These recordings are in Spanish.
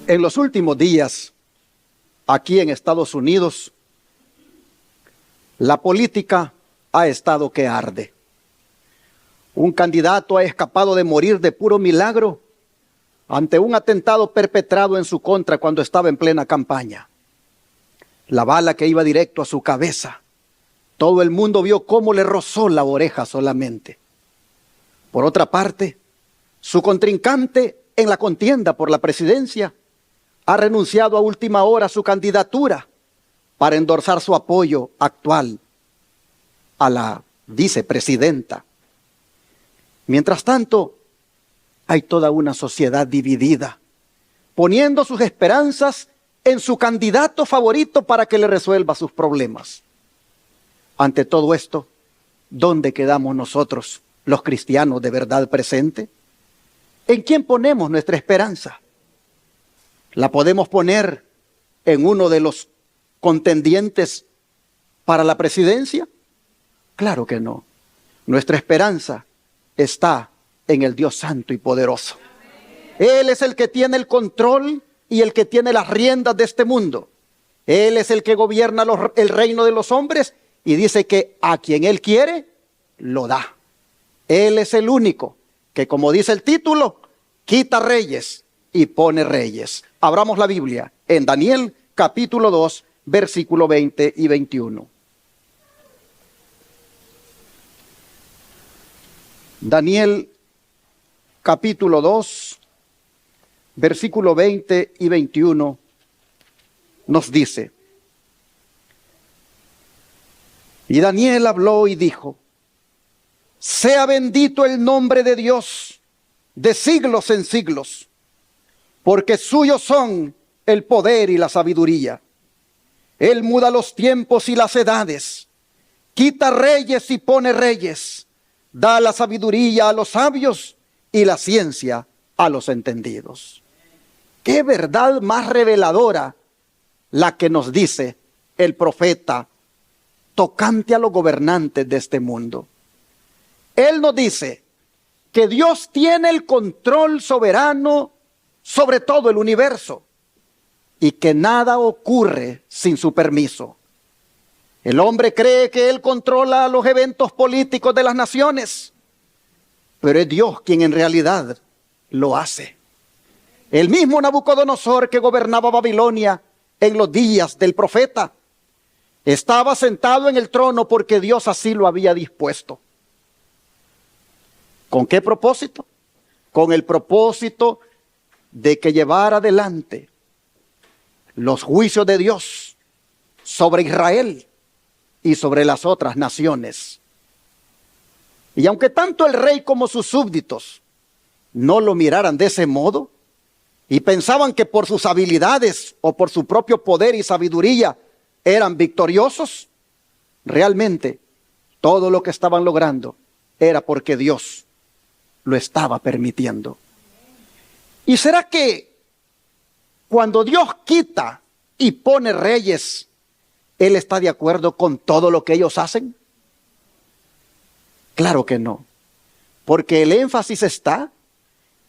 En los últimos días, aquí en Estados Unidos, la política ha estado que arde. Un candidato ha escapado de morir de puro milagro ante un atentado perpetrado en su contra cuando estaba en plena campaña. La bala que iba directo a su cabeza, todo el mundo vio cómo le rozó la oreja solamente. Por otra parte, su contrincante en la contienda por la presidencia ha renunciado a última hora a su candidatura para endorsar su apoyo actual a la vicepresidenta. Mientras tanto, hay toda una sociedad dividida, poniendo sus esperanzas en su candidato favorito para que le resuelva sus problemas. Ante todo esto, ¿dónde quedamos nosotros, los cristianos de verdad presente? ¿En quién ponemos nuestra esperanza? ¿La podemos poner en uno de los contendientes para la presidencia? Claro que no. Nuestra esperanza está en el Dios Santo y Poderoso. Él es el que tiene el control y el que tiene las riendas de este mundo. Él es el que gobierna el reino de los hombres y dice que a quien Él quiere, lo da. Él es el único que, como dice el título, quita reyes y pone reyes. Abramos la Biblia en Daniel capítulo 2, versículo 20 y 21. Daniel capítulo 2, versículo 20 y 21 nos dice: y Daniel habló y dijo: sea bendito el nombre de Dios de siglos en siglos, porque suyos son el poder y la sabiduría. Él muda los tiempos y las edades, quita reyes y pone reyes, da la sabiduría a los sabios y la ciencia a los entendidos. Qué verdad más reveladora la que nos dice el profeta tocante a los gobernantes de este mundo. Él nos dice que Dios tiene el control soberano sobre todo el universo y que nada ocurre sin su permiso. El hombre cree que él controla los eventos políticos de las naciones, pero es Dios quien en realidad lo hace. El mismo Nabucodonosor que gobernaba Babilonia en los días del profeta estaba sentado en el trono porque Dios así lo había dispuesto. ¿Con qué propósito? Con el propósito de que llevara adelante los juicios de Dios sobre Israel y sobre las otras naciones. Y aunque tanto el rey como sus súbditos no lo miraran de ese modo y pensaban que por sus habilidades o por su propio poder y sabiduría eran victoriosos, realmente todo lo que estaban logrando era porque Dios lo estaba permitiendo. ¿Y será que cuando Dios quita y pone reyes, Él está de acuerdo con todo lo que ellos hacen? Claro que no, porque el énfasis está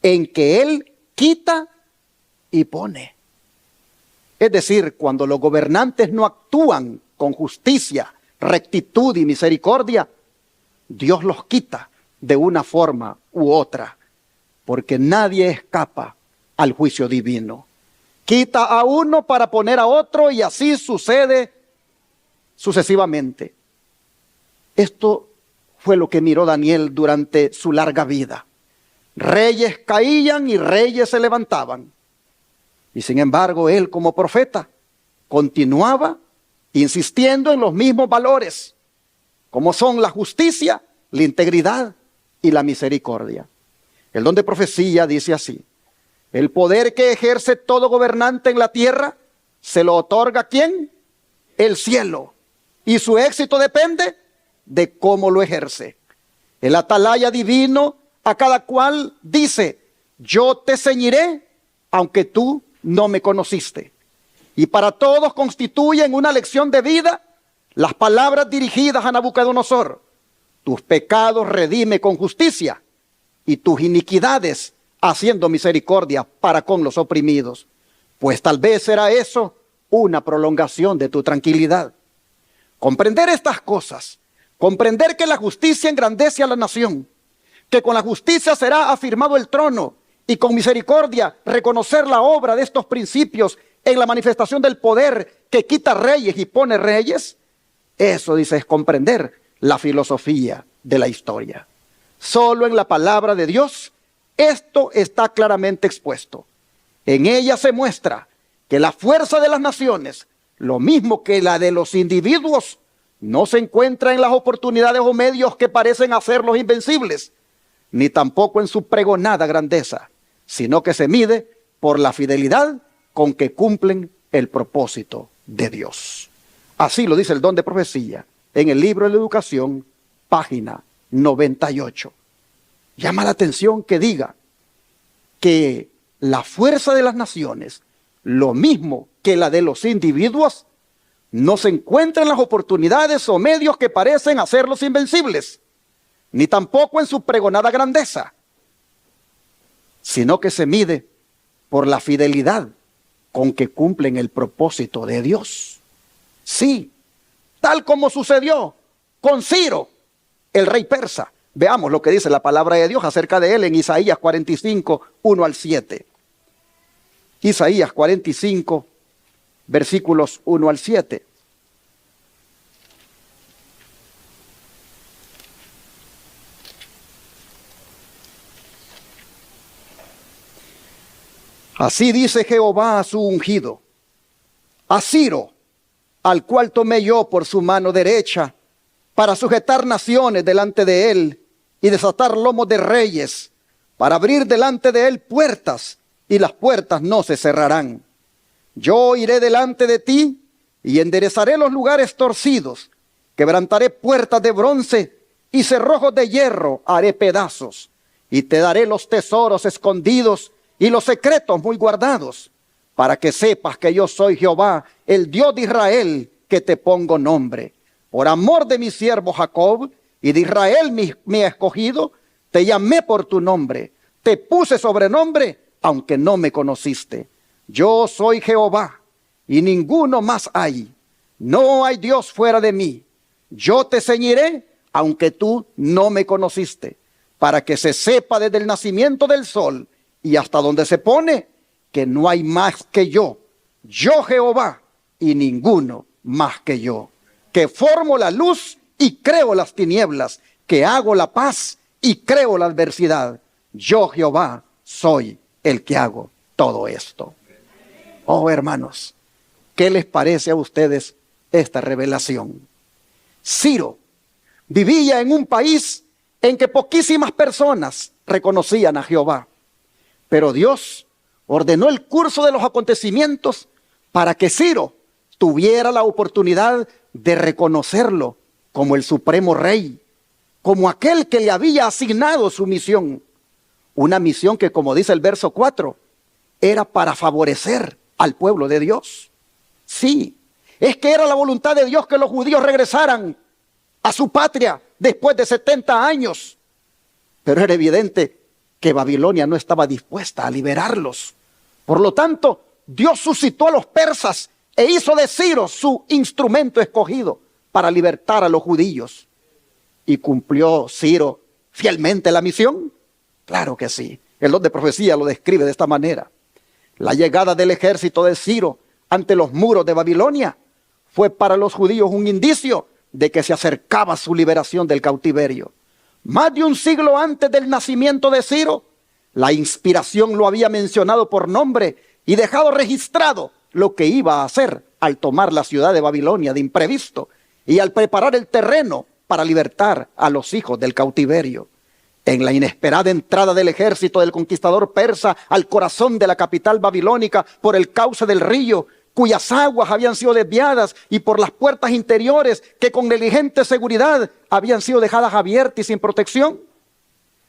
en que Él quita y pone. Es decir, cuando los gobernantes no actúan con justicia, rectitud y misericordia, Dios los quita de una forma u otra, porque nadie escapa al juicio divino. Quita a uno para poner a otro y así sucede sucesivamente. Esto fue lo que miró Daniel durante su larga vida. Reyes caían y reyes se levantaban. Y sin embargo, él como profeta continuaba insistiendo en los mismos valores, como son la justicia, la integridad y la misericordia. El don de profecía dice así: el poder que ejerce todo gobernante en la tierra, ¿se lo otorga quién? El cielo. Y su éxito depende de cómo lo ejerce. El atalaya divino a cada cual dice: yo te ceñiré, aunque tú no me conociste. Y para todos constituyen una lección de vida las palabras dirigidas a Nabucodonosor: tus pecados redime con justicia y tus iniquidades haciendo misericordia para con los oprimidos. pues tal vez será eso una prolongación de tu tranquilidad. Comprender estas cosas, comprender que la justicia engrandece a la nación, que con la justicia será afirmado el trono y con misericordia reconocer la obra de estos principios en la manifestación del poder que quita reyes y pone reyes. Eso, dice, es comprender la filosofía de la historia. Solo en la palabra de Dios esto está claramente expuesto. En ella se muestra que la fuerza de las naciones, lo mismo que la de los individuos, no se encuentra en las oportunidades o medios que parecen hacerlos invencibles, ni tampoco en su pregonada grandeza, sino que se mide por la fidelidad con que cumplen el propósito de Dios. Así lo dice el don de profecía en el libro de la educación, página 98. Llama la atención que diga que la fuerza de las naciones, lo mismo que la de los individuos, no se encuentra en las oportunidades o medios que parecen hacerlos invencibles, ni tampoco en su pregonada grandeza, sino que se mide por la fidelidad con que cumplen el propósito de Dios. Sí, tal como sucedió con Ciro, el rey persa. Veamos lo que dice la palabra de Dios acerca de él en Isaías 45, 1 al 7. Isaías 45, versículos 1 al 7. Así dice Jehová a su ungido, a Ciro, al cual tomé yo por su mano derecha, para sujetar naciones delante de él y desatar lomos de reyes, para abrir delante de él puertas, y las puertas no se cerrarán. Yo iré delante de ti y enderezaré los lugares torcidos, quebrantaré puertas de bronce y cerrojos de hierro haré pedazos, y te daré los tesoros escondidos y los secretos muy guardados, para que sepas que yo soy Jehová, el Dios de Israel, que te pongo nombre. Por amor de mi siervo Jacob y de Israel mi escogido, te llamé por tu nombre, te puse sobrenombre, aunque no me conociste. Yo soy Jehová, y ninguno más hay. No hay Dios fuera de mí. Yo te ceñiré, aunque tú no me conociste, para que se sepa desde el nacimiento del sol y hasta donde se pone, que no hay más que yo Jehová, y ninguno más que yo, que formo la luz y creo las tinieblas, que hago la paz y creo la adversidad. Yo Jehová soy el que hago todo esto. Oh, hermanos, ¿qué les parece a ustedes esta revelación? Ciro vivía en un país en que poquísimas personas reconocían a Jehová, pero Dios ordenó el curso de los acontecimientos para que Ciro tuviera la oportunidad de reconocerlo como el supremo rey, como aquel que le había asignado su misión. Una misión que, como dice el verso 4, era para favorecer al pueblo de Dios. Sí, es que era la voluntad de Dios que los judíos regresaran a su patria después de 70 años. Pero era evidente que Babilonia no estaba dispuesta a liberarlos. Por lo tanto, Dios suscitó a los persas e hizo de Ciro su instrumento escogido para libertar a los judíos. ¿Y cumplió Ciro fielmente la misión? Claro que sí. El don de profecía lo describe de esta manera. La llegada del ejército de Ciro ante los muros de Babilonia fue para los judíos un indicio de que se acercaba su liberación del cautiverio. Más de un siglo antes del nacimiento de Ciro, la inspiración lo había mencionado por nombre y dejado registrado lo que iba a hacer al tomar la ciudad de Babilonia de imprevisto y al preparar el terreno para libertar a los hijos del cautiverio. En la inesperada entrada del ejército del conquistador persa al corazón de la capital babilónica por el cauce del río, cuyas aguas habían sido desviadas, y por las puertas interiores que con negligente seguridad habían sido dejadas abiertas y sin protección,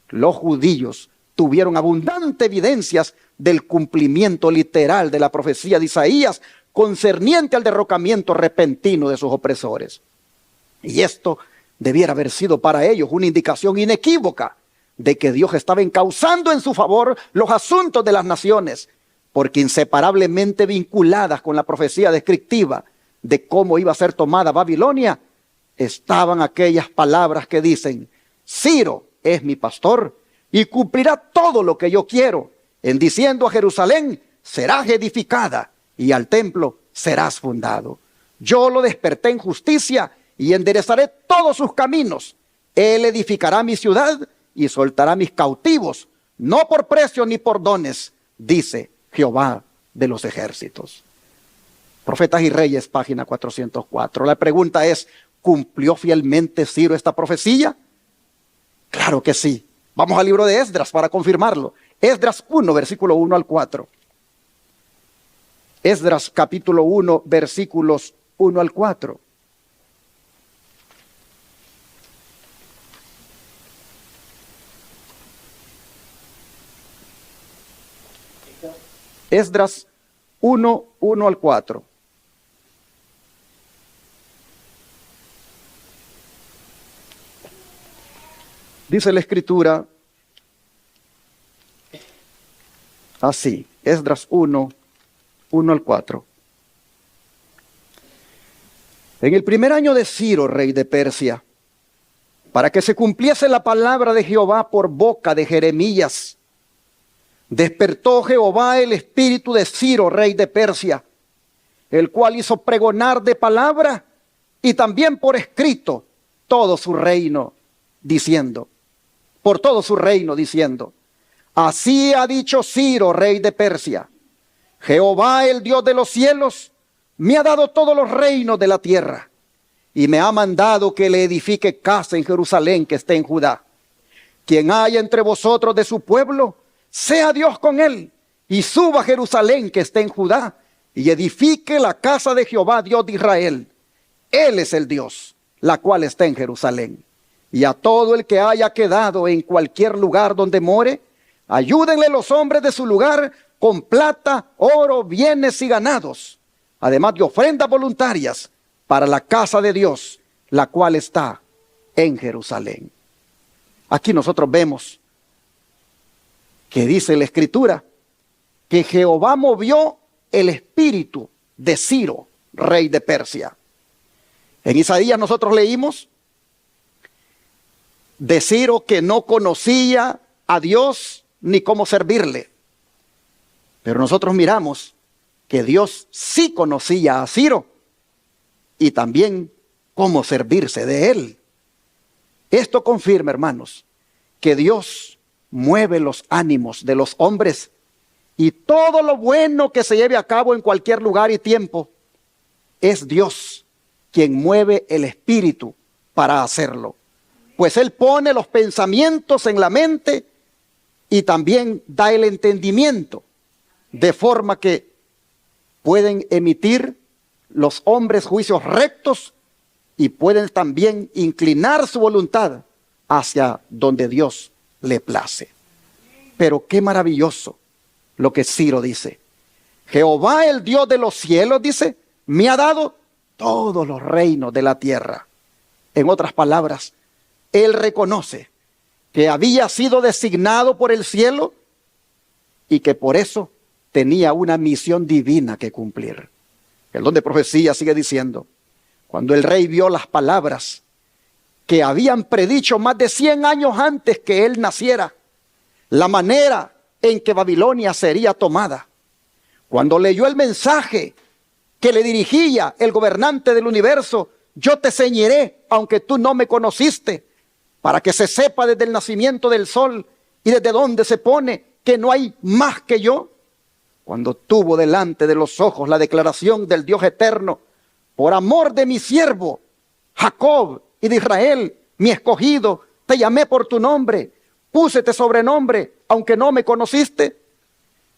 los judíos tuvieron abundantes evidencias del cumplimiento literal de la profecía de Isaías concerniente al derrocamiento repentino de sus opresores. Y esto debiera haber sido para ellos una indicación inequívoca de que Dios estaba encauzando en su favor los asuntos de las naciones, porque inseparablemente vinculadas con la profecía descriptiva de cómo iba a ser tomada Babilonia, estaban aquellas palabras que dicen: Ciro es mi pastor y cumplirá todo lo que yo quiero, en diciendo a Jerusalén: serás edificada, y al templo serás fundado. Yo lo desperté en justicia y enderezaré todos sus caminos. Él edificará mi ciudad y soltará mis cautivos, no por precio ni por dones, dice Jehová de los ejércitos. Profetas y Reyes, página 404. La pregunta es: ¿cumplió fielmente Ciro esta profecía? Claro que sí. Vamos al libro de Esdras para confirmarlo. Esdras 1, versículo 1 al 4. Esdras capítulo 1, versículos 1 al 4. Esdras 1, 1 al 4. Dice la Escritura así, Esdras 1, 1 al 4. En el primer año de Ciro, rey de Persia, para que se cumpliese la palabra de Jehová por boca de Jeremías, despertó Jehová el espíritu de Ciro, rey de Persia, el cual hizo pregonar de palabra y también por escrito todo su reino, diciendo, por todo su reino, diciendo: así ha dicho Ciro, rey de Persia: Jehová, el Dios de los cielos, me ha dado todos los reinos de la tierra, y me ha mandado que le edifique casa en Jerusalén, que esté en Judá. Quien haya entre vosotros de su pueblo, sea Dios con él, y suba a Jerusalén, que esté en Judá, y edifique la casa de Jehová, Dios de Israel. Él es el Dios, la cual está en Jerusalén. Y a todo el que haya quedado en cualquier lugar donde more, ayúdenle los hombres de su lugar con plata, oro, bienes y ganados, además de ofrendas voluntarias para la casa de Dios, la cual está en Jerusalén. Aquí nosotros vemos que dice la Escritura que Jehová movió el espíritu de Ciro, rey de Persia. En Isaías nosotros leímos de Ciro que no conocía a Dios ni cómo servirle. Pero nosotros miramos que Dios sí conocía a Ciro y también cómo servirse de él. Esto confirma, hermanos, que Dios mueve los ánimos de los hombres, y todo lo bueno que se lleve a cabo en cualquier lugar y tiempo, es Dios quien mueve el espíritu para hacerlo. Pues Él pone los pensamientos en la mente y también da el entendimiento, de forma que pueden emitir los hombres juicios rectos y pueden también inclinar su voluntad hacia donde Dios le place. Pero qué maravilloso lo que Ciro dice. Jehová, el Dios de los cielos, dice, me ha dado todos los reinos de la tierra. En otras palabras, él reconoce que había sido designado por el cielo y que por eso tenía una misión divina que cumplir. El don de profecía sigue diciendo: cuando el rey vio las palabras que habían predicho más de 100 años antes que él naciera, la manera en que Babilonia sería tomada, cuando leyó el mensaje que le dirigía el gobernante del universo: yo te ceñiré aunque tú no me conociste, para que se sepa desde el nacimiento del sol y desde donde se pone que no hay más que yo. Cuando tuvo delante de los ojos la declaración del Dios eterno: por amor de mi siervo Jacob y de Israel, mi escogido, te llamé por tu nombre, púsete sobrenombre, aunque no me conociste.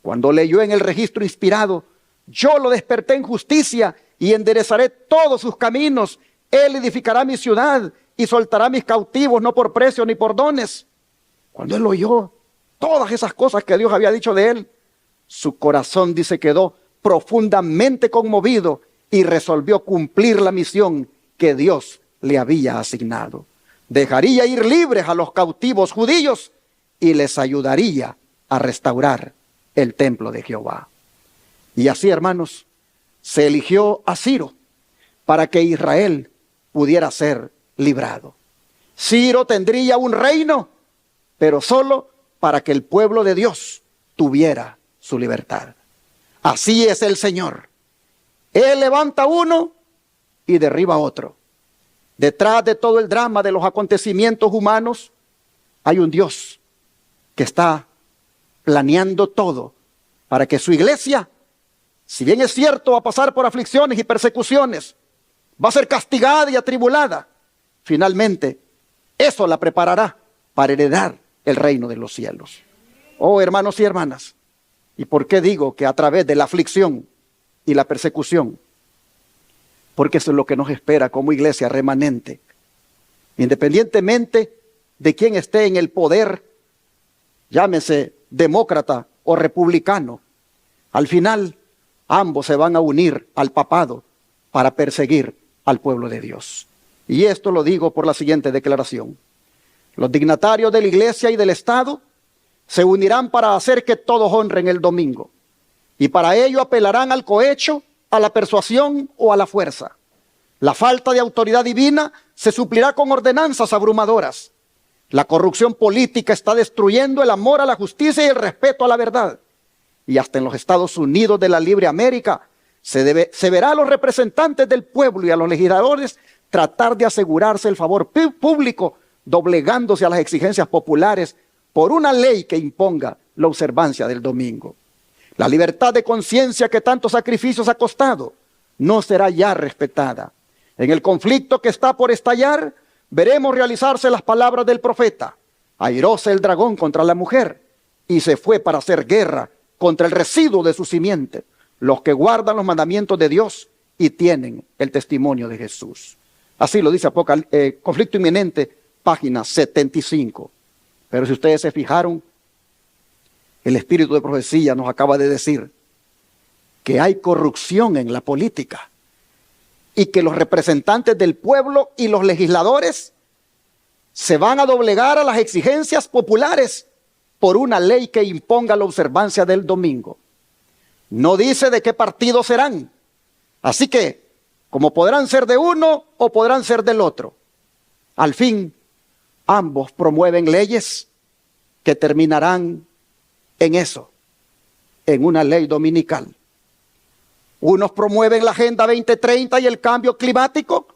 Cuando leyó en el registro inspirado: yo lo desperté en justicia y enderezaré todos sus caminos. Él edificará mi ciudad y soltará mis cautivos, no por precio ni por dones. Cuando él oyó todas esas cosas que Dios había dicho de él, su corazón, dice, quedó profundamente conmovido y resolvió cumplir la misión que Dios le había asignado. Dejaría ir libres a los cautivos judíos y les ayudaría a restaurar el templo de Jehová. Y así, hermanos, se eligió a Ciro para que Israel pudiera ser librado. Ciro tendría un reino, pero solo para que el pueblo de Dios tuviera su libertad. Así es el Señor. Él levanta uno y derriba otro. Detrás de todo el drama de los acontecimientos humanos, hay un Dios que está planeando todo para que su iglesia, si bien es cierto, va a pasar por aflicciones y persecuciones, va a ser castigada y atribulada, finalmente eso la preparará para heredar el reino de los cielos. Oh, hermanos y hermanas, ¿y por qué digo que a través de la aflicción y la persecución? Porque eso es lo que nos espera como iglesia remanente. Independientemente de quién esté en el poder, llámese demócrata o republicano, al final ambos se van a unir al papado para perseguir al pueblo de Dios. Y esto lo digo por la siguiente declaración. Los dignatarios de la iglesia y del Estado se unirán para hacer que todos honren el domingo. Y para ello apelarán al cohecho, a la persuasión o a la fuerza. La falta de autoridad divina se suplirá con ordenanzas abrumadoras. La corrupción política está destruyendo el amor a la justicia y el respeto a la verdad. Y hasta en los Estados Unidos de la libre América se verá a los representantes del pueblo y a los legisladores tratar de asegurarse el favor público, doblegándose a las exigencias populares por una ley que imponga la observancia del domingo. La libertad de conciencia que tantos sacrificios ha costado no será ya respetada. En el conflicto que está por estallar, veremos realizarse las palabras del profeta: airóse el dragón contra la mujer y se fue para hacer guerra contra el residuo de su simiente, los que guardan los mandamientos de Dios y tienen el testimonio de Jesús. Así lo dice Conflicto Inminente, página 75. Pero si ustedes se fijaron, el espíritu de profecía nos acaba de decir que hay corrupción en la política y que los representantes del pueblo y los legisladores se van a doblegar a las exigencias populares por una ley que imponga la observancia del domingo. No dice de qué partido serán. Así que, como podrán ser de uno o podrán ser del otro, al fin ambos promueven leyes que terminarán en eso, en una ley dominical. Unos promueven la Agenda 2030 y el cambio climático,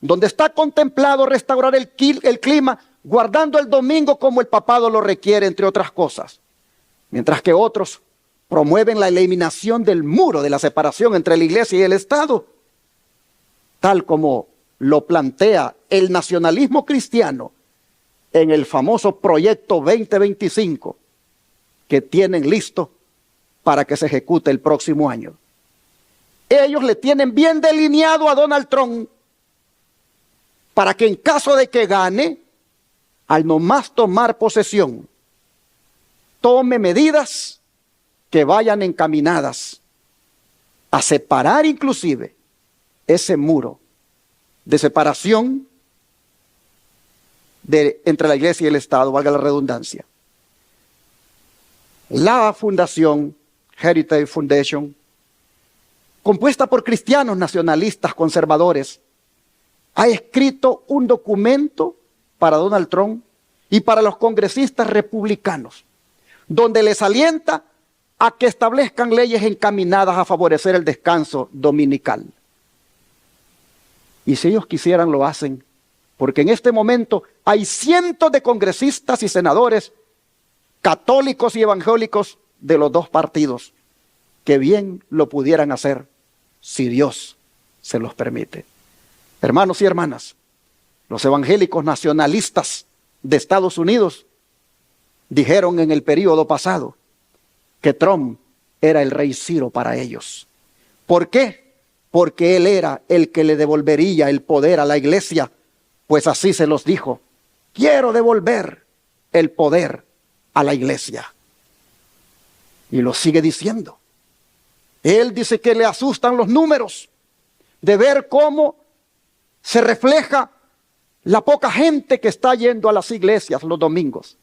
donde está contemplado restaurar el clima, guardando el domingo como el papado lo requiere, entre otras cosas. Mientras que otros promueven la eliminación del muro de la separación entre la iglesia y el Estado, tal como lo plantea el nacionalismo cristiano en el famoso Proyecto 2025 que tienen listo para que se ejecute el próximo año. Ellos le tienen bien delineado a Donald Trump para que en caso de que gane, al nomás tomar posesión, tome medidas que vayan encaminadas a separar inclusive ese muro de separación entre la iglesia y el Estado, valga la redundancia. La fundación Heritage Foundation, compuesta por cristianos nacionalistas conservadores, ha escrito un documento para Donald Trump y para los congresistas republicanos, donde les alienta a que establezcan leyes encaminadas a favorecer el descanso dominical. Y si ellos quisieran lo hacen, porque en este momento hay cientos de congresistas y senadores católicos y evangélicos de los dos partidos que bien lo pudieran hacer si Dios se los permite. Hermanos y hermanas, los evangélicos nacionalistas de Estados Unidos dijeron en el período pasado que Trump era el rey Ciro para ellos. ¿Por qué? Porque él era el que le devolvería el poder a la iglesia, pues así se los dijo: quiero devolver el poder a la iglesia. Y lo sigue diciendo. Él dice que le asustan los números de ver cómo se refleja la poca gente que está yendo a las iglesias los domingos.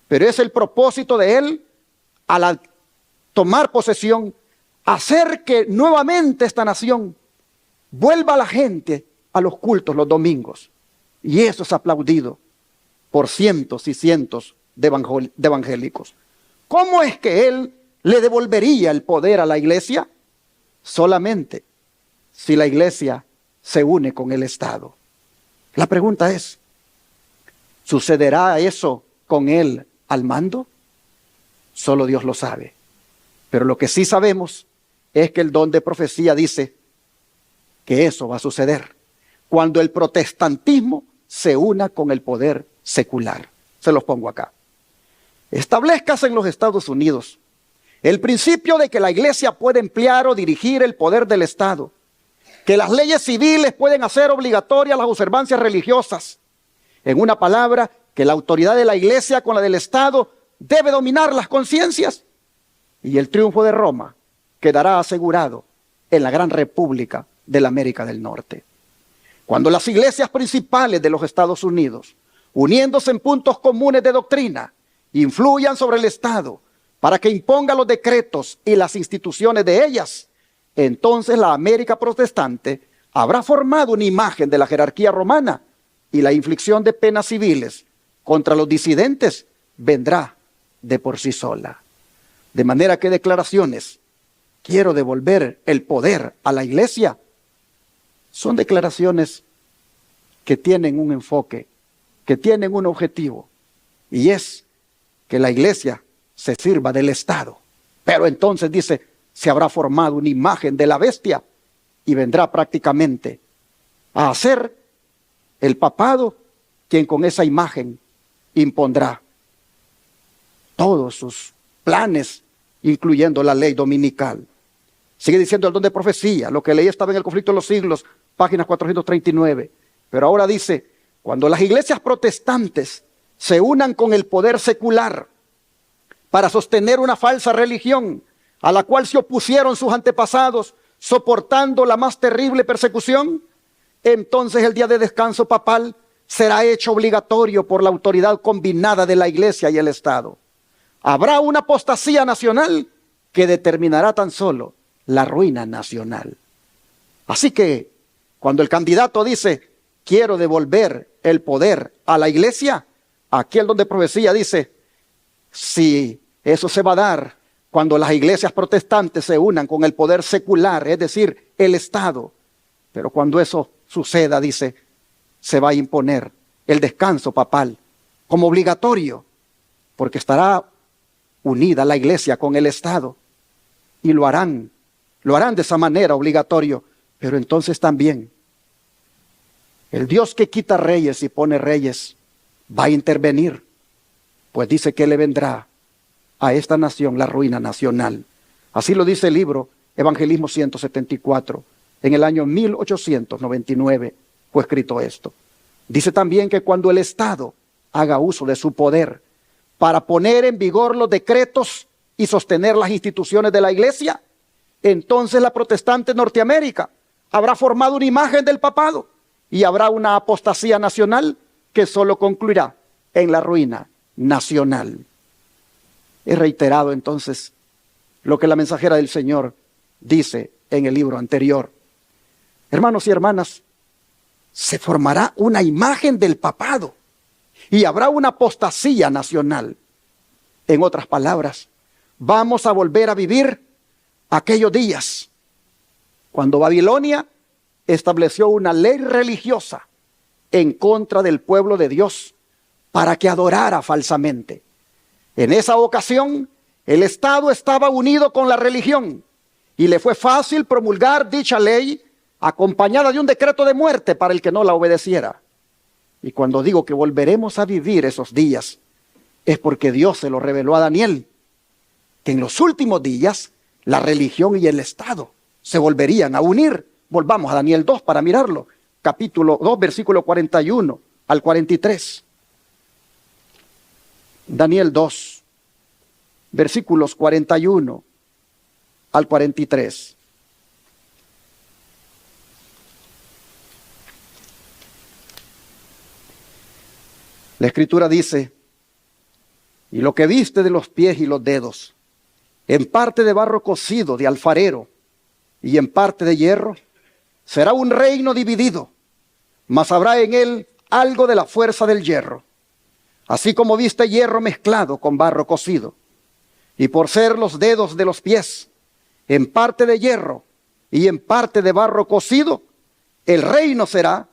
Pero es el propósito de él, al tomar posesión, hacer que nuevamente esta nación vuelva a la gente a los cultos los domingos. Y eso es aplaudido por cientos y cientos de evangélicos. ¿Cómo es que él le devolvería el poder a la iglesia? Solamente si la iglesia se une con el Estado. La pregunta es, ¿sucederá eso con él al mando? Solo Dios lo sabe. Pero lo que sí sabemos es que el don de profecía dice que eso va a suceder cuando el protestantismo se una con el poder secular. Se los pongo acá. Establezcase en los Estados Unidos el principio de que la iglesia puede emplear o dirigir el poder del Estado, que las leyes civiles pueden hacer obligatorias las observancias religiosas. En una palabra, que la autoridad de la iglesia con la del Estado debe dominar las conciencias. Y el triunfo de Roma quedará asegurado en la gran república de la América del Norte. Cuando las iglesias principales de los Estados Unidos, uniéndose en puntos comunes de doctrina, influyan sobre el Estado para que imponga los decretos y las instituciones de ellas, entonces la América protestante habrá formado una imagen de la jerarquía romana y la inflicción de penas civiles contra los disidentes vendrá de por sí sola. De manera que declaraciones, quiero devolver el poder a la iglesia, son declaraciones que tienen un enfoque, que tienen un objetivo, y es que la iglesia se sirva del Estado. Pero entonces dice, se habrá formado una imagen de la bestia y vendrá prácticamente a ser el papado quien con esa imagen impondrá todos sus planes, incluyendo la ley dominical. Sigue diciendo el don de profecía, lo que leí estaba en el Conflicto de los Siglos, página 439. Pero ahora dice, cuando las iglesias protestantes se unan con el poder secular para sostener una falsa religión a la cual se opusieron sus antepasados, soportando la más terrible persecución, entonces el día de descanso papal será hecho obligatorio por la autoridad combinada de la iglesia y el Estado. Habrá una apostasía nacional que determinará tan solo la ruina nacional. Así que cuando el candidato dice, quiero devolver el poder a la iglesia, aquí el don de profecía dice, si eso se va a dar cuando las iglesias protestantes se unan con el poder secular, es decir, el Estado. Pero cuando eso suceda, dice, se va a imponer el descanso papal como obligatorio, porque estará unida la iglesia con el Estado y lo harán de esa manera obligatorio. Pero entonces también el Dios que quita reyes y pone reyes va a intervenir, pues dice que le vendrá a esta nación la ruina nacional. Así lo dice el libro Evangelismo 174. En el año 1899 fue escrito esto. Dice también que cuando el Estado haga uso de su poder para poner en vigor los decretos y sostener las instituciones de la iglesia, entonces la protestante Norteamérica habrá formado una imagen del papado y habrá una apostasía nacional que solo concluirá en la ruina nacional. He reiterado entonces lo que la mensajera del Señor dice en el libro anterior. Hermanos y hermanas, se formará una imagen del papado y habrá una apostasía nacional. En otras palabras, vamos a volver a vivir aquellos días cuando Babilonia estableció una ley religiosa en contra del pueblo de Dios para que adorara falsamente. En esa ocasión, el Estado estaba unido con la religión y le fue fácil promulgar dicha ley acompañada de un decreto de muerte para el que no la obedeciera. Y cuando digo que volveremos a vivir esos días, es porque Dios se lo reveló a Daniel, que en los últimos días la religión y el Estado se volverían a unir. Volvamos a Daniel 2 para mirarlo, capítulo 2, versículo 41 al 43. Daniel 2, versículos 41 al 43. La Escritura dice, y lo que viste de los pies y los dedos, en parte de barro cocido de alfarero y en parte de hierro, será un reino dividido, mas habrá en él algo de la fuerza del hierro, así como viste hierro mezclado con barro cocido. Y por ser los dedos de los pies en parte de hierro y en parte de barro cocido, el reino será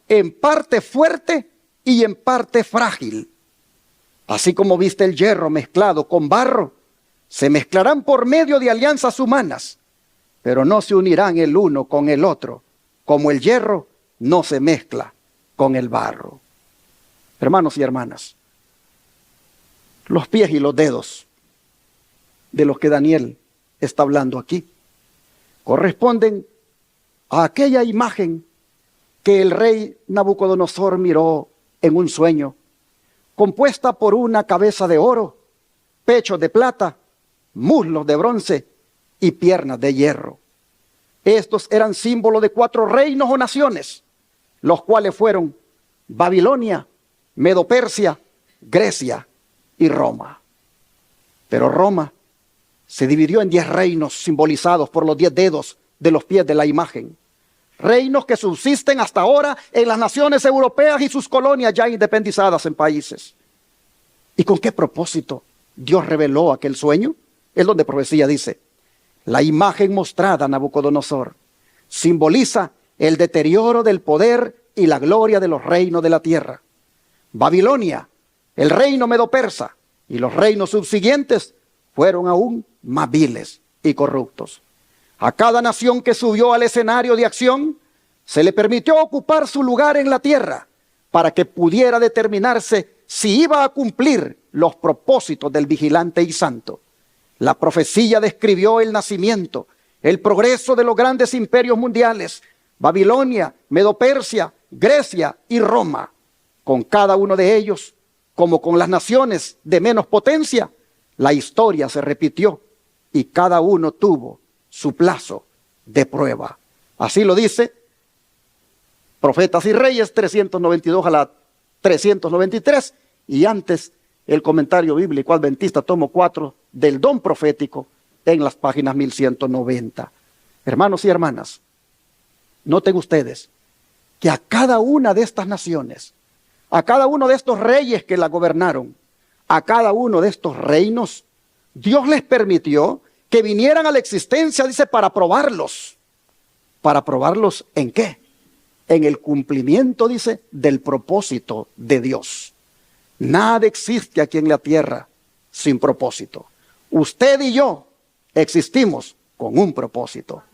en parte fuerte y en parte frágil. Así como viste el hierro mezclado con barro, se mezclarán por medio de alianzas humanas, pero no se unirán el uno con el otro, como el hierro no se mezcla con el barro. Hermanos y hermanas, los pies y los dedos de los que Daniel está hablando aquí corresponden a aquella imagen que el rey Nabucodonosor miró en un sueño, compuesta por una cabeza de oro, pechos de plata, muslos de bronce y piernas de hierro. Estos eran símbolos de 4 reinos o naciones, los cuales fueron Babilonia, Medo-Persia, Grecia y Roma. Pero Roma se dividió en 10 reinos simbolizados por los 10 dedos de los pies de la imagen. Reinos que subsisten hasta ahora en las naciones europeas y sus colonias ya independizadas en países. ¿Y con qué propósito Dios reveló aquel sueño? Es donde profecía dice: la imagen mostrada a Nabucodonosor simboliza el deterioro del poder y la gloria de los reinos de la tierra. Babilonia, el reino medo-persa y los reinos subsiguientes fueron aún más viles y corruptos. A cada nación que subió al escenario de acción se le permitió ocupar su lugar en la tierra para que pudiera determinarse si iba a cumplir los propósitos del vigilante y santo. La profecía describió el nacimiento, el progreso de los grandes imperios mundiales, Babilonia, Medo-Persia, Grecia y Roma. Con cada uno de ellos, como con las naciones de menos potencia, la historia se repitió y cada uno tuvo su plazo de prueba. Así lo dice Profetas y Reyes 392 a la 393, y antes el comentario bíblico adventista tomo 4 del don profético en las páginas 1190. Hermanos y hermanas, noten ustedes que a cada una de estas naciones, a cada uno de estos reyes que la gobernaron, a cada uno de estos reinos, Dios les permitió que vinieran a la existencia, dice, para probarlos. ¿Para probarlos en qué? En el cumplimiento, dice, del propósito de Dios. Nada existe aquí en la tierra sin propósito. Usted y yo existimos con un propósito.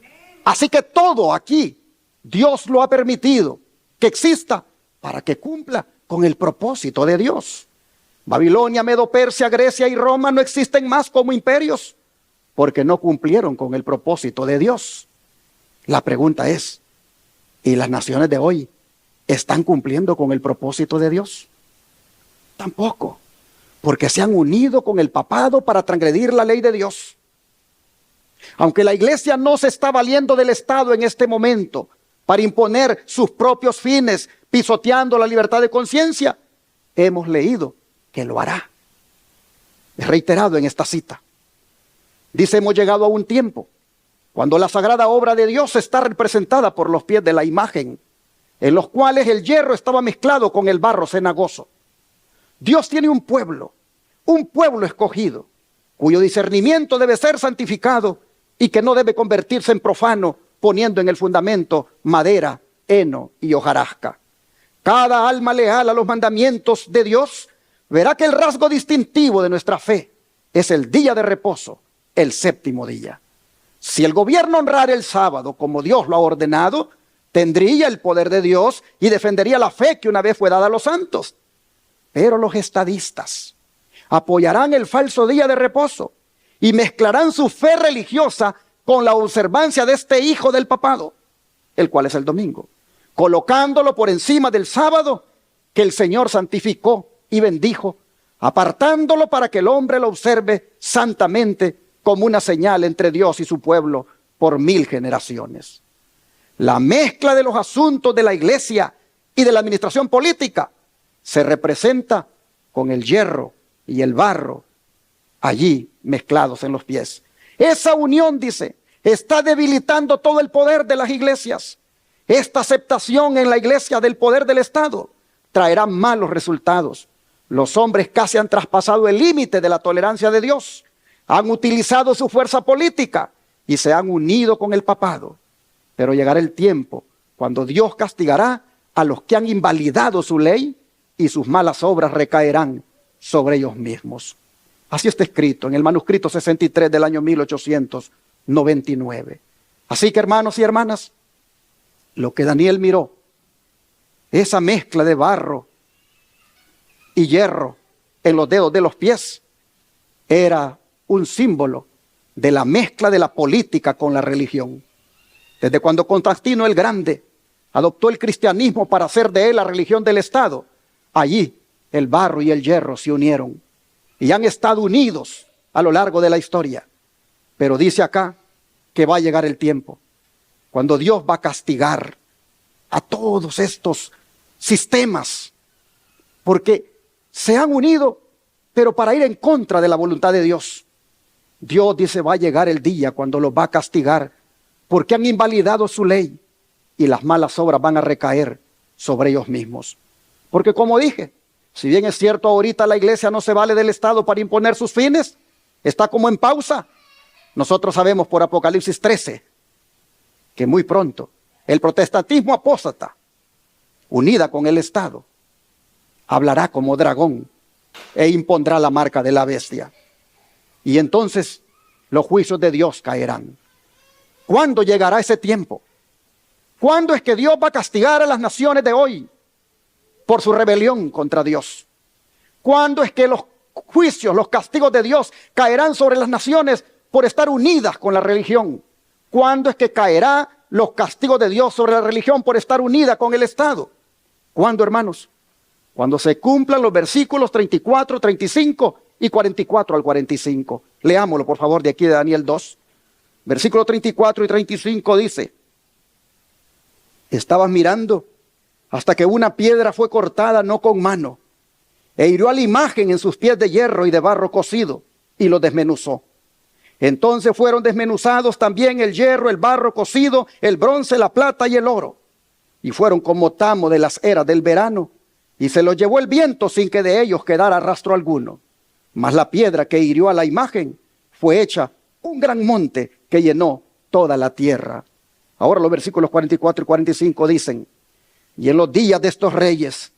Así que todo aquí, Dios lo ha permitido que exista para que cumpla con el propósito de Dios. Babilonia, Medo-Persia, Grecia y Roma no existen más como imperios porque no cumplieron con el propósito de Dios. La pregunta es, ¿y las naciones de hoy están cumpliendo con el propósito de Dios? Tampoco, porque se han unido con el papado para transgredir la ley de Dios. Aunque la iglesia no se está valiendo del Estado en este momento para imponer sus propios fines, pisoteando la libertad de conciencia, hemos leído que lo hará. Es reiterado en esta cita. Dice, hemos llegado a un tiempo cuando la sagrada obra de Dios está representada por los pies de la imagen, en los cuales el hierro estaba mezclado con el barro cenagoso. Dios tiene un pueblo escogido, cuyo discernimiento debe ser santificado y que no debe convertirse en profano, poniendo en el fundamento madera, heno y hojarasca. Cada alma leal a los mandamientos de Dios verá que el rasgo distintivo de nuestra fe es el día de reposo, el séptimo día. Si el gobierno honrara el sábado como Dios lo ha ordenado, tendría el poder de Dios y defendería la fe que una vez fue dada a los santos. Pero los estadistas apoyarán el falso día de reposo y mezclarán su fe religiosa con la observancia de este hijo del papado, el cual es el domingo, colocándolo por encima del sábado que el Señor santificó y bendijo, apartándolo para que el hombre lo observe santamente como una señal entre Dios y su pueblo por 1000 generaciones. La mezcla de los asuntos de la iglesia y de la administración política se representa con el hierro y el barro allí mezclados en los pies. Esa unión, dice, está debilitando todo el poder de las iglesias. Esta aceptación en la iglesia del poder del Estado traerá malos resultados. Los hombres casi han traspasado el límite de la tolerancia de Dios. Han utilizado su fuerza política y se han unido con el papado. Pero llegará el tiempo cuando Dios castigará a los que han invalidado su ley y sus malas obras recaerán sobre ellos mismos. Así está escrito en el manuscrito 63 del año 1899. Así que, hermanos y hermanas, lo que Daniel miró, esa mezcla de barro y hierro en los dedos de los pies, era un símbolo de la mezcla de la política con la religión. Desde cuando Constantino el Grande adoptó el cristianismo para hacer de él la religión del Estado, allí el barro y el hierro se unieron y han estado unidos a lo largo de la historia. Pero dice acá que va a llegar el tiempo cuando Dios va a castigar a todos estos sistemas, porque se han unido, pero para ir en contra de la voluntad de Dios. Dios dice, va a llegar el día cuando los va a castigar, porque han invalidado su ley, y las malas obras van a recaer sobre ellos mismos. Porque como dije, si bien es cierto ahorita la iglesia no se vale del Estado para imponer sus fines, está como en pausa. Nosotros sabemos por Apocalipsis 13 que muy pronto el protestantismo apóstata, unida con el Estado, hablará como dragón e impondrá la marca de la bestia. Y entonces los juicios de Dios caerán. ¿Cuándo llegará ese tiempo? ¿Cuándo es que Dios va a castigar a las naciones de hoy por su rebelión contra Dios? ¿Cuándo es que los juicios, los castigos de Dios caerán sobre las naciones por estar unidas con la religión? ¿Cuándo es que caerá los castigos de Dios sobre la religión por estar unida con el Estado? ¿Cuándo, hermanos? Cuando se cumplan los versículos 34, 35 y 44 al 45. Leámoslo, por favor, de aquí de Daniel 2. Versículos 34 y 35 dice: estabas mirando hasta que una piedra fue cortada no con mano, e hirió a la imagen en sus pies de hierro y de barro cocido, y lo desmenuzó. Entonces fueron desmenuzados también el hierro, el barro cocido, el bronce, la plata y el oro, y fueron como tamo de las eras del verano, y se los llevó el viento sin que de ellos quedara rastro alguno. Mas la piedra que hirió a la imagen fue hecha un gran monte que llenó toda la tierra. Ahora los versículos 44 y 45 dicen: y en los días de estos reyes,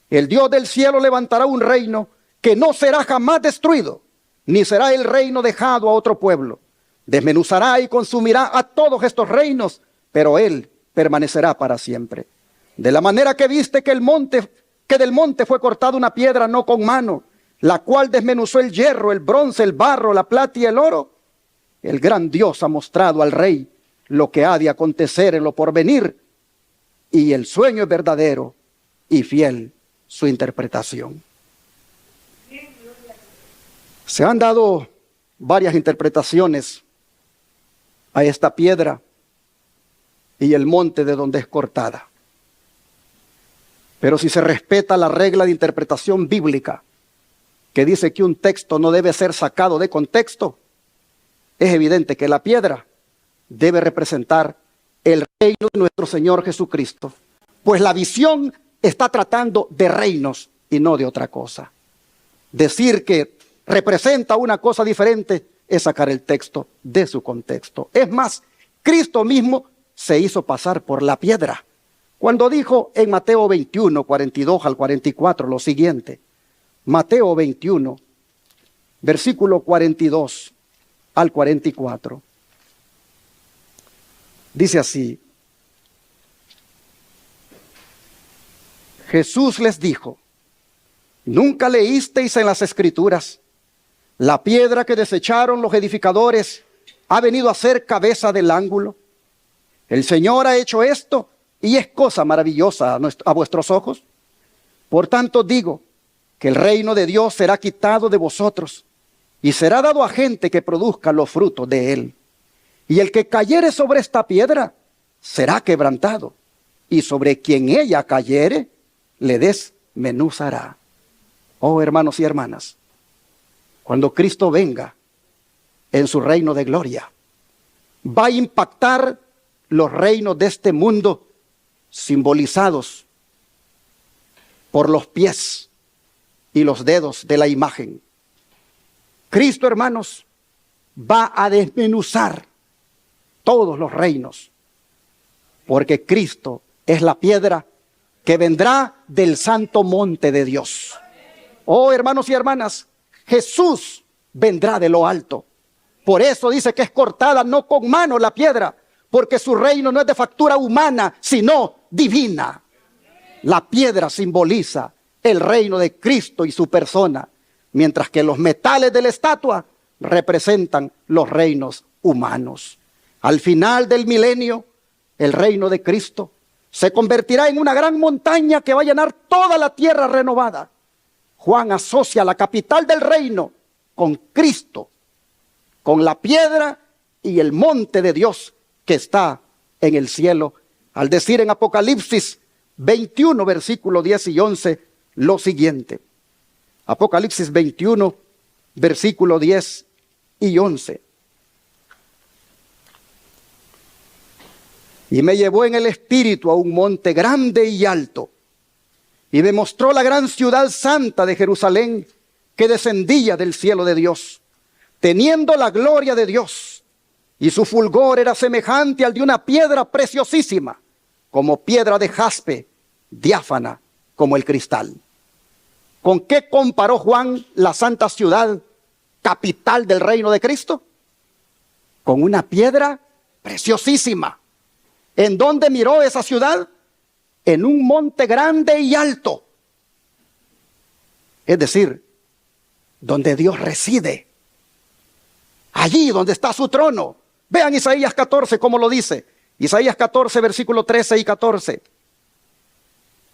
el Dios del cielo levantará un reino que no será jamás destruido, ni será el reino dejado a otro pueblo. Desmenuzará y consumirá a todos estos reinos, pero él permanecerá para siempre. De la manera que viste que del monte fue cortada una piedra no con mano, la cual desmenuzó el hierro, el bronce, el barro, la plata y el oro, el gran Dios ha mostrado al rey lo que ha de acontecer en lo porvenir, y el sueño es verdadero y fiel su interpretación. Se han dado varias interpretaciones a esta piedra y el monte de donde es cortada. Pero si se respeta la regla de interpretación bíblica, que dice que un texto no debe ser sacado de contexto, es evidente que la piedra debe representar el reino de nuestro Señor Jesucristo, pues la visión está tratando de reinos y no de otra cosa. Decir que representa una cosa diferente es sacar el texto de su contexto. Es más, Cristo mismo se hizo pasar por la piedra cuando dijo en Mateo 21, 42 al 44 lo siguiente. Mateo 21, versículo 42 al 44. Dice así: Jesús les dijo: ¿nunca leísteis en las Escrituras? La piedra que desecharon los edificadores ha venido a ser cabeza del ángulo. El Señor ha hecho esto y es cosa maravillosa a vuestros ojos. Por tanto digo que el reino de Dios será quitado de vosotros y será dado a gente que produzca los frutos de él. Y el que cayere sobre esta piedra será quebrantado, y sobre quien ella cayere le desmenuzará. Oh, hermanos y hermanas, cuando Cristo venga en su reino de gloria. Va a impactar los reinos de este mundo simbolizados por los pies y los dedos de la imagen. Cristo, hermanos, va a desmenuzar todos los reinos, porque Cristo es la piedra que vendrá del santo monte de Dios. Oh, hermanos y hermanas, Jesús vendrá de lo alto. Por eso dice que es cortada no con mano la piedra, porque su reino no es de factura humana, sino divina. La piedra simboliza el reino de Cristo y su persona, mientras que los metales de la estatua representan los reinos humanos. Al final del milenio, el reino de Cristo se convertirá en una gran montaña que va a llenar toda la tierra renovada. Juan asocia la capital del reino con Cristo, con la piedra y el monte de Dios que está en el cielo, al decir en Apocalipsis 21, versículos 10 y 11, lo siguiente. Apocalipsis 21, versículo 10 y 11. Y me llevó en el espíritu a un monte grande y alto, y me mostró la gran ciudad santa de Jerusalén, que descendía del cielo de Dios, teniendo la gloria de Dios, y su fulgor era semejante al de una piedra preciosísima, como piedra de jaspe, diáfana como el cristal. ¿Con qué comparó Juan la santa ciudad, capital del reino de Cristo? Con una piedra preciosísima. ¿En dónde miró esa ciudad? En un monte grande y alto. Es decir, donde Dios reside. Allí donde está su trono. Vean Isaías 14 cómo lo dice. Isaías 14, versículo 13 y 14.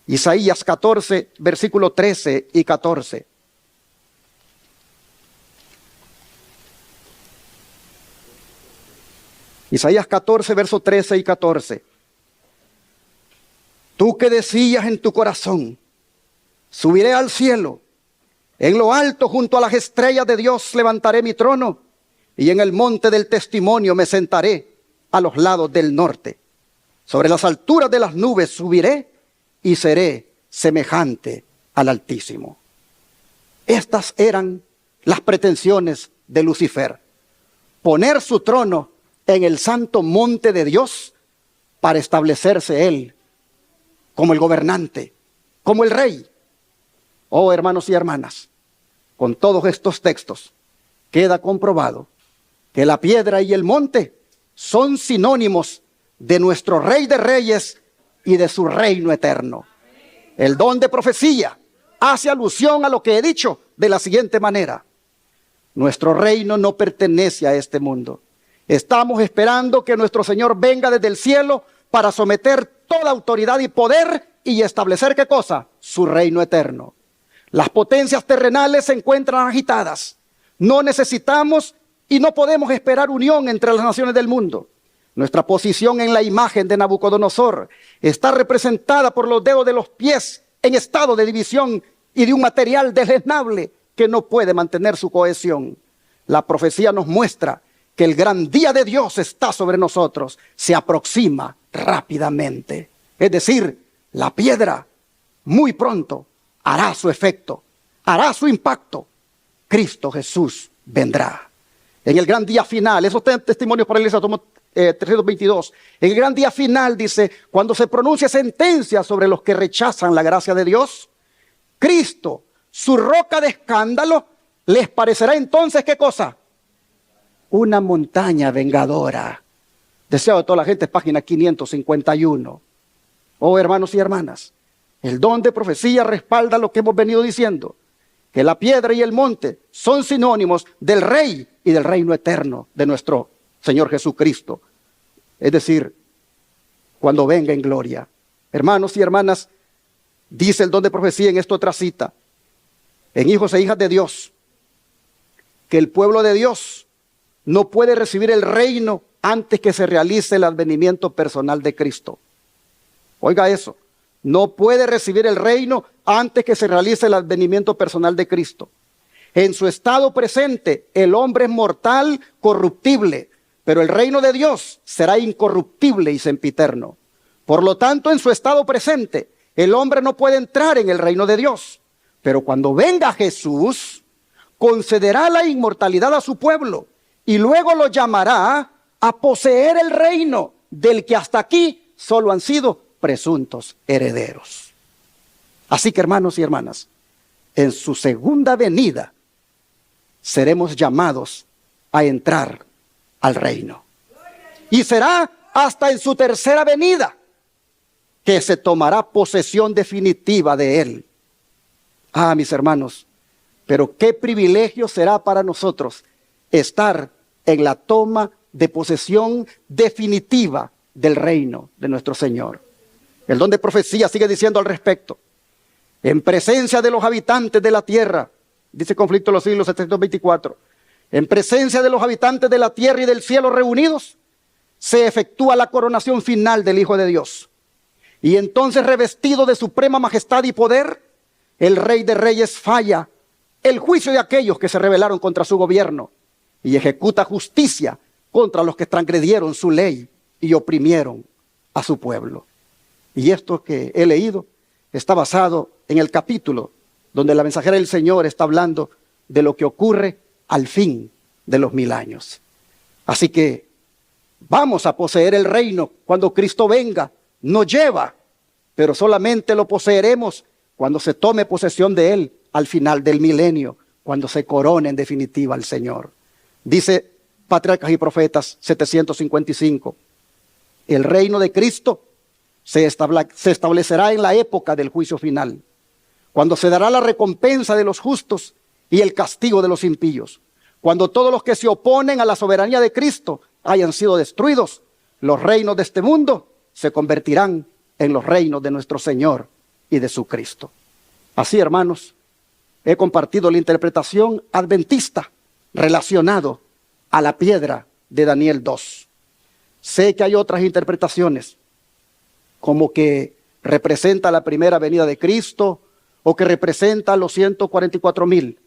Isaías 14, versículo 13 y 14. Isaías 14, verso 13 y 14. Tú que decías en tu corazón, subiré al cielo, en lo alto junto a las estrellas de Dios levantaré mi trono, y en el monte del testimonio me sentaré a los lados del norte. Sobre las alturas de las nubes subiré y seré semejante al Altísimo. Estas eran las pretensiones de Lucifer. Poner su trono en el santo monte de Dios para establecerse él como el gobernante, como el rey. Oh, hermanos y hermanas, con todos estos textos queda comprobado que la piedra y el monte son sinónimos de nuestro Rey de Reyes y de su reino eterno. El don de profecía hace alusión a lo que he dicho de la siguiente manera. Nuestro reino no pertenece a este mundo. Estamos esperando que nuestro Señor venga desde el cielo para someter toda autoridad y poder y establecer ¿qué cosa? Su reino eterno. Las potencias terrenales se encuentran agitadas. No necesitamos y no podemos esperar unión entre las naciones del mundo. Nuestra posición en la imagen de Nabucodonosor está representada por los dedos de los pies en estado de división y de un material deleznable que no puede mantener su cohesión. La profecía nos muestra que el gran día de Dios está sobre nosotros, se aproxima rápidamente. Es decir, la piedra muy pronto hará su efecto, hará su impacto. Cristo Jesús vendrá. En el gran día final, esos testimonios para la iglesia tomó 322. En el gran día final dice, cuando se pronuncia sentencia sobre los que rechazan la gracia de Dios, Cristo, su roca de escándalo, les parecerá entonces ¿qué cosa? Una montaña vengadora. Deseo de toda la gente, página 551. Oh, hermanos y hermanas, el don de profecía respalda lo que hemos venido diciendo, que la piedra y el monte son sinónimos del Rey y del reino eterno de nuestro Señor Jesucristo. Es decir, cuando venga en gloria. Hermanos y hermanas, dice el don de profecía en esta otra cita, en hijos e hijas de Dios, que el pueblo de Dios no puede recibir el reino antes que se realice el advenimiento personal de Cristo. Oiga eso, no puede recibir el reino antes que se realice el advenimiento personal de Cristo. En su estado presente, el hombre es mortal, corruptible, pero el reino de Dios será incorruptible y sempiterno. Por lo tanto, en su estado presente, el hombre no puede entrar en el reino de Dios. Pero cuando venga Jesús, concederá la inmortalidad a su pueblo y luego lo llamará a poseer el reino del que hasta aquí solo han sido presuntos herederos. Así que, hermanos y hermanas, en su segunda venida seremos llamados a entrar al reino. Y será hasta en su tercera venida que se tomará posesión definitiva de él. Ah, mis hermanos, pero qué privilegio será para nosotros estar en la toma de posesión definitiva del reino de nuestro Señor. El don de profecía sigue diciendo al respecto: en presencia de los habitantes de la tierra, dice Conflicto de los Siglos 724, en presencia de los habitantes de la tierra y del cielo reunidos, se efectúa la coronación final del Hijo de Dios. Y entonces, revestido de suprema majestad y poder, el Rey de Reyes falla el juicio de aquellos que se rebelaron contra su gobierno y ejecuta justicia contra los que transgredieron su ley y oprimieron a su pueblo. Y esto que he leído está basado en el capítulo donde la mensajera del Señor está hablando de lo que ocurre al fin de los 1000 años. Así que vamos a poseer el reino cuando Cristo venga. Nos lleva, pero solamente lo poseeremos cuando se tome posesión de él al final del milenio, cuando se corone en definitiva al Señor. Dice Patriarcas y Profetas 755, el reino de Cristo se establecerá en la época del juicio final, cuando se dará la recompensa de los justos y el castigo de los impíos. Cuando todos los que se oponen a la soberanía de Cristo hayan sido destruidos, los reinos de este mundo se convertirán en los reinos de nuestro Señor y de su Cristo. Así, hermanos, he compartido la interpretación adventista relacionado a la piedra de Daniel 2. Sé que hay otras interpretaciones, como que representa la primera venida de Cristo o que representa los 144,000,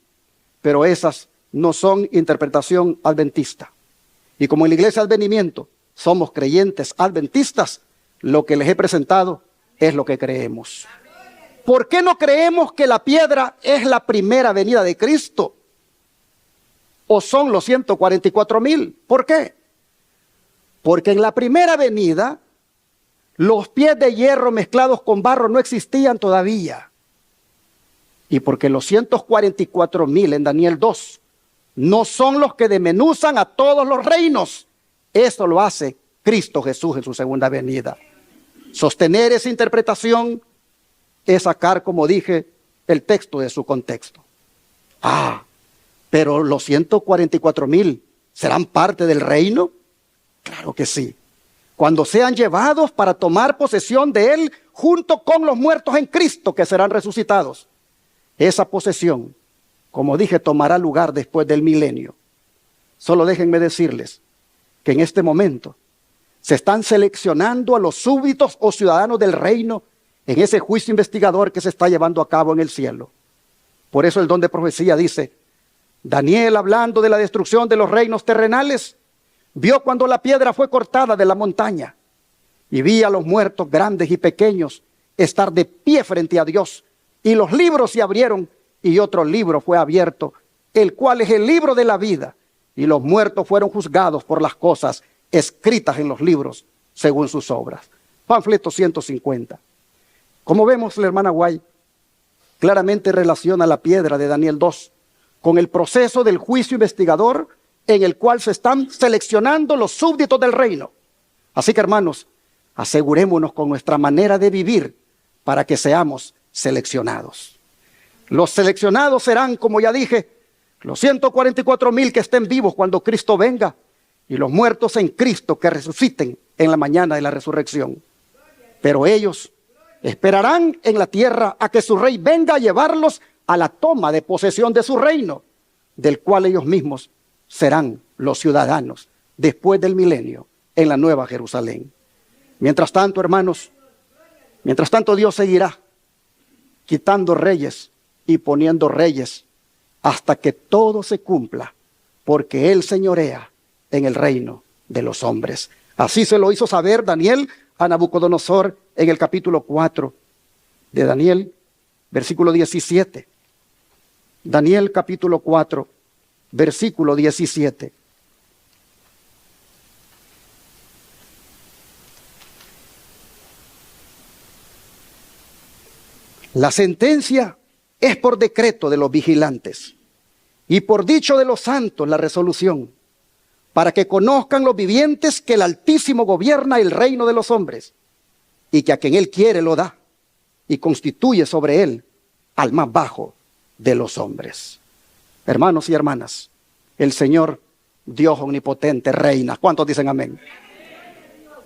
pero esas no son interpretación adventista. Y como en la Iglesia Advenimiento somos creyentes adventistas, lo que les he presentado es lo que creemos. ¿Por qué no creemos que la piedra es la primera venida de Cristo? ¿O son los 144,000? ¿Por qué? Porque en la primera venida los pies de hierro mezclados con barro no existían todavía. Y porque los 144,000 en Daniel 2 no son los que desmenuzan a todos los reinos. Eso lo hace Cristo Jesús en su segunda venida. Sostener esa interpretación es sacar, como dije, el texto de su contexto. Ah, pero los 144,000 ¿serán parte del reino? Claro que sí. Cuando sean llevados para tomar posesión de él junto con los muertos en Cristo que serán resucitados. Esa posesión, como dije, tomará lugar después del milenio. Solo déjenme decirles que en este momento se están seleccionando a los súbditos o ciudadanos del reino en ese juicio investigador que se está llevando a cabo en el cielo. Por eso el don de profecía dice, Daniel, hablando de la destrucción de los reinos terrenales, vio cuando la piedra fue cortada de la montaña y vi a los muertos grandes y pequeños estar de pie frente a Dios. Y los libros se abrieron y otro libro fue abierto, el cual es el libro de la vida. Y los muertos fueron juzgados por las cosas escritas en los libros según sus obras. Panfleto 150. Como vemos, la hermana White claramente relaciona la piedra de Daniel 2 con el proceso del juicio investigador en el cual se están seleccionando los súbditos del reino. Así que, hermanos, asegurémonos con nuestra manera de vivir para que seamos seleccionados. Los seleccionados serán, como ya dije, los 144,000 que estén vivos cuando Cristo venga y los muertos en Cristo que resuciten en la mañana de la resurrección. Pero ellos esperarán en la tierra a que su rey venga a llevarlos a la toma de posesión de su reino, del cual ellos mismos serán los ciudadanos después del milenio en la nueva Jerusalén. Mientras tanto, hermanos, mientras tanto Dios seguirá quitando reyes y poniendo reyes hasta que todo se cumpla, porque Él señorea en el reino de los hombres. Así se lo hizo saber Daniel a Nabucodonosor en el capítulo 4 de Daniel, versículo 17. Daniel capítulo 4, versículo 17. La sentencia es por decreto de los vigilantes y por dicho de los santos la resolución, para que conozcan los vivientes que el Altísimo gobierna el reino de los hombres y que a quien Él quiere lo da y constituye sobre él al más bajo de los hombres. Hermanos y hermanas, el Señor Dios omnipotente reina. ¿Cuántos dicen amén?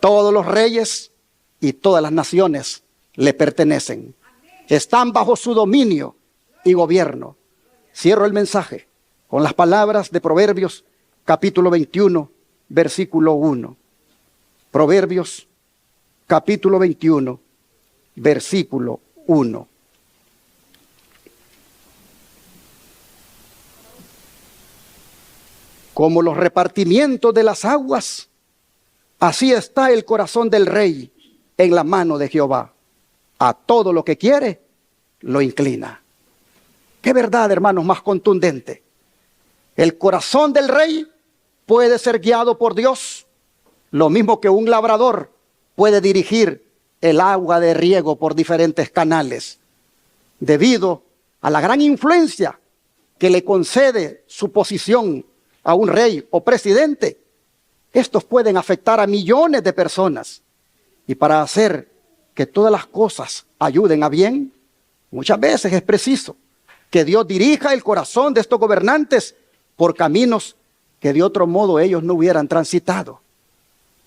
Todos los reyes y todas las naciones le pertenecen. Están bajo su dominio y gobierno. Cierro el mensaje con las palabras de Proverbios capítulo 21, versículo 1. Proverbios capítulo 21, versículo 1. Como los repartimientos de las aguas, así está el corazón del rey en la mano de Jehová. A todo lo que quiere, lo inclina. Qué verdad, hermanos, más contundente. El corazón del rey puede ser guiado por Dios, lo mismo que un labrador puede dirigir el agua de riego por diferentes canales, debido a la gran influencia que le concede su posición a un rey o presidente. Estos pueden afectar a millones de personas, y para hacer que todas las cosas ayuden a bien, muchas veces es preciso que Dios dirija el corazón de estos gobernantes por caminos que de otro modo ellos no hubieran transitado.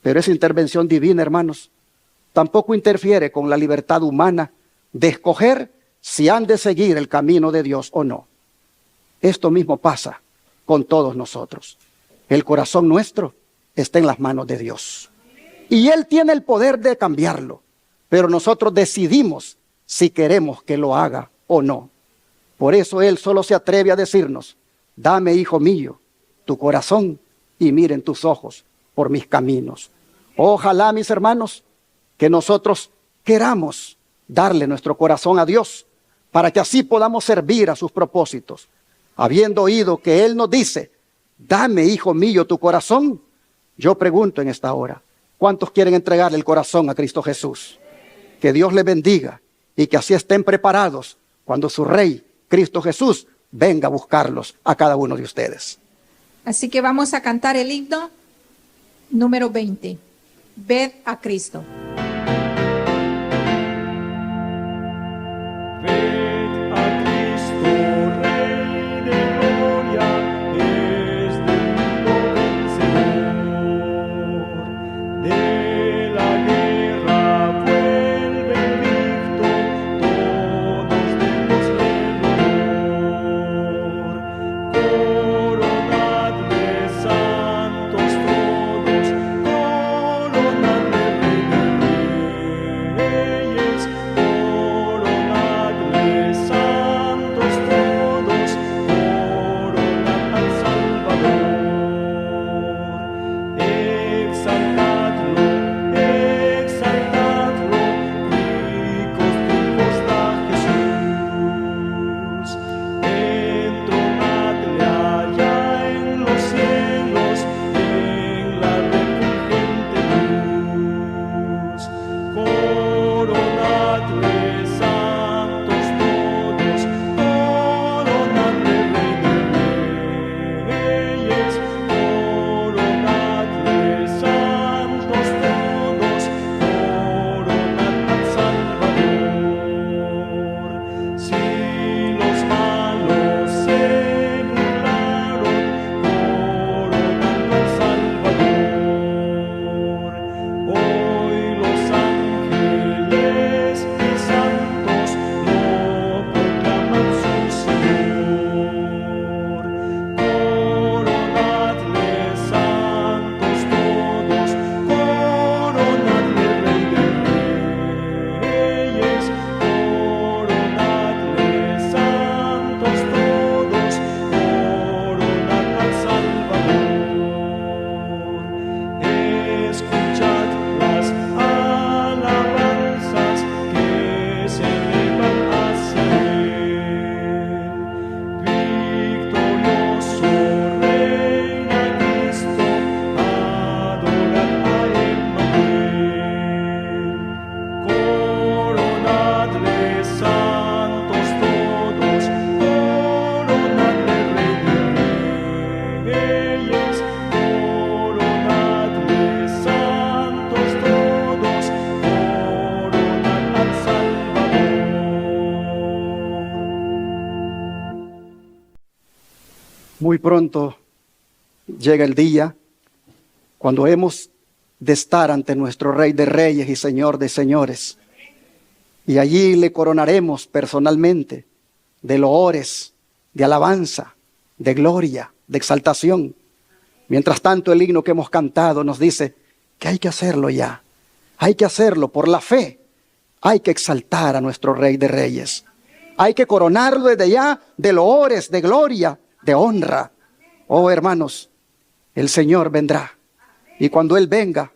Pero esa intervención divina, hermanos, tampoco interfiere con la libertad humana de escoger si han de seguir el camino de Dios o no. Esto mismo pasa con todos nosotros. El corazón nuestro está en las manos de Dios, y Él tiene el poder de cambiarlo, pero nosotros decidimos si queremos que lo haga o no. Por eso Él solo se atreve a decirnos: dame, hijo mío, tu corazón y miren tus ojos por mis caminos. Ojalá, mis hermanos, que nosotros queramos darle nuestro corazón a Dios, para que así podamos servir a sus propósitos. Habiendo oído que Él nos dice: dame, hijo mío, tu corazón, yo pregunto en esta hora, ¿cuántos quieren entregarle el corazón a Cristo Jesús? Que Dios les bendiga y que así estén preparados cuando su Rey, Cristo Jesús, venga a buscarlos a cada uno de ustedes. Así que vamos a cantar el himno número 20. Ved a Cristo. Coronadle, santos todos, coronadle, rey de reyes. Muy pronto llega el día cuando hemos de estar ante nuestro Rey de Reyes y Señor de Señores. Y allí le coronaremos personalmente de loores, de alabanza, de gloria, de exaltación. Mientras tanto, el himno que hemos cantado nos dice que hay que hacerlo ya. Hay que hacerlo por la fe. Hay que exaltar a nuestro Rey de Reyes. Hay que coronarlo desde ya de loores, de gloria, de honra. Oh, hermanos, el Señor vendrá. Y cuando Él venga,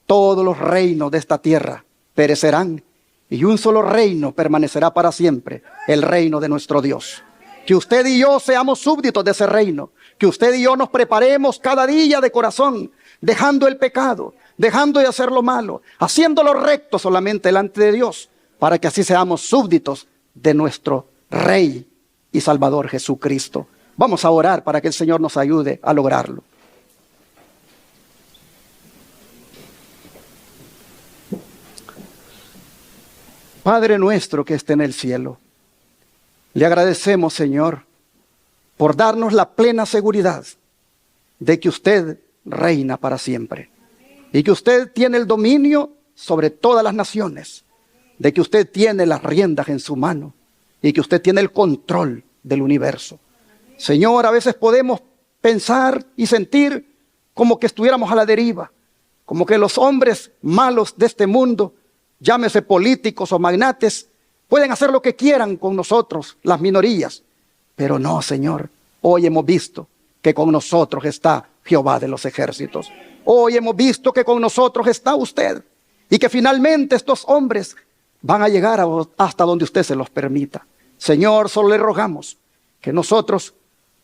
todos los reinos de esta tierra perecerán. Y un solo reino permanecerá para siempre, el reino de nuestro Dios. Que usted y yo seamos súbditos de ese reino. Que usted y yo nos preparemos cada día de corazón, dejando el pecado, dejando de hacer lo malo, haciendo lo recto solamente delante de Dios, para que así seamos súbditos de nuestro Rey y Salvador Jesucristo. Vamos a orar para que el Señor nos ayude a lograrlo. Padre nuestro que está en el cielo, le agradecemos, Señor, por darnos la plena seguridad de que usted reina para siempre y que usted tiene el dominio sobre todas las naciones, de que usted tiene las riendas en su mano y que usted tiene el control del universo. Señor, a veces podemos pensar y sentir como que estuviéramos a la deriva, como que los hombres malos de este mundo, llámese políticos o magnates, pueden hacer lo que quieran con nosotros, las minorías. Pero no, Señor, hoy hemos visto que con nosotros está Jehová de los ejércitos. Hoy hemos visto que con nosotros está usted y que finalmente estos hombres van a llegar hasta donde usted se los permita. Señor, solo le rogamos que nosotros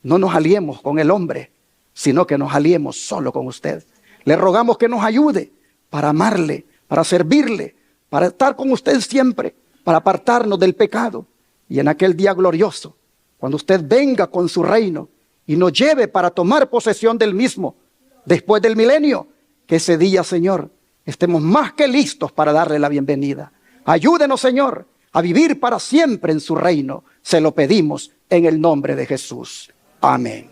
no nos aliemos con el hombre, sino que nos aliemos solo con usted. Le rogamos que nos ayude para amarle, para servirle, para estar con usted siempre, para apartarnos del pecado. Y en aquel día glorioso, cuando usted venga con su reino y nos lleve para tomar posesión del mismo, después del milenio, que ese día, Señor, estemos más que listos para darle la bienvenida. Ayúdenos, Señor, a vivir para siempre en su reino. Se lo pedimos en el nombre de Jesús. Amén.